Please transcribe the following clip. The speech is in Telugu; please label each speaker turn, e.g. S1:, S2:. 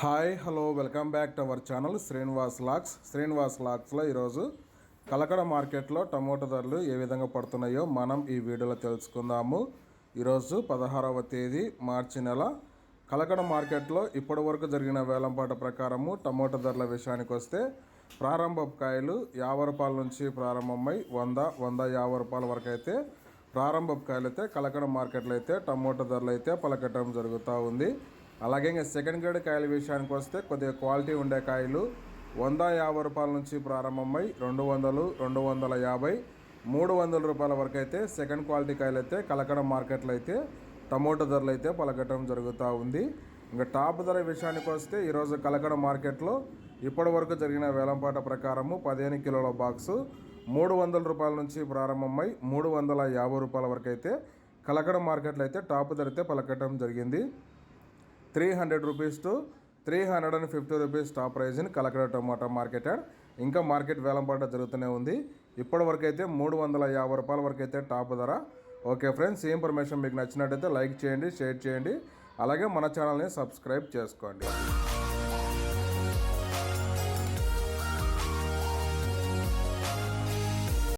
S1: Hi hello welcome back to our channel Srinivas లాక్స్లో ఈరోజు కలకడ మార్కెట్లో టమోటా ధరలు ఏ విధంగా పడుతున్నాయో మనం ఈ వీడియోలో తెలుసుకుందాము. ఈరోజు 16వ తేదీ మార్చి నెల కలకడ మార్కెట్లో ఇప్పటి వరకు జరిగిన వేలంపాట ప్రకారము టమోటా ధరల విషయానికి వస్తే ప్రారంభపు కాయలు 50 రూపాయల నుంచి ప్రారంభమై 100-150 రూపాయల వరకు అయితే ప్రారంభపు కాయలు అయితే కలకడ మార్కెట్లో అయితే టమోటా ధరలు అయితే పలకటం జరుగుతూ ఉంది. అలాగే ఇంకా సెకండ్ గ్రేడ్ కాయల విషయానికి వస్తే కొద్దిగా క్వాలిటీ ఉండే కాయలు 150 రూపాయల నుంచి ప్రారంభమై 200-250-300 రూపాయల వరకు అయితే సెకండ్ క్వాలిటీ కాయలు అయితే కలకడ మార్కెట్లో అయితే టమోటా ధరలు అయితే పలకటం జరుగుతూ ఉంది. ఇంకా టాప్ ధర విషయానికి వస్తే ఈరోజు కలకడ మార్కెట్లో ఇప్పటి వరకు జరిగిన వేలంపాట ప్రకారము 15 కిలోల బాక్సు 300 రూపాయల నుంచి ప్రారంభమై 350 రూపాయల వరకు అయితే కలకడ మార్కెట్లో అయితే టాప్ ధర అయితే పలకటం జరిగింది. 300 rupees to 350 rupees top prize in Kalakada tomato market. ఇంకా మార్కెట్ వేలంపాట జరుగుతూనే ఉంది. ఇప్పటి వరకు అయితే 350 రూపాయల వరకు అయితే టాప్ ధర. ఓకే ఫ్రెండ్స్, ఈ ఇన్ఫర్మేషన్ మీకు నచ్చినట్టయితే లైక్ చేయండి, షేర్ చేయండి, అలాగే మన ఛానల్ని సబ్స్క్రైబ్ చేసుకోండి.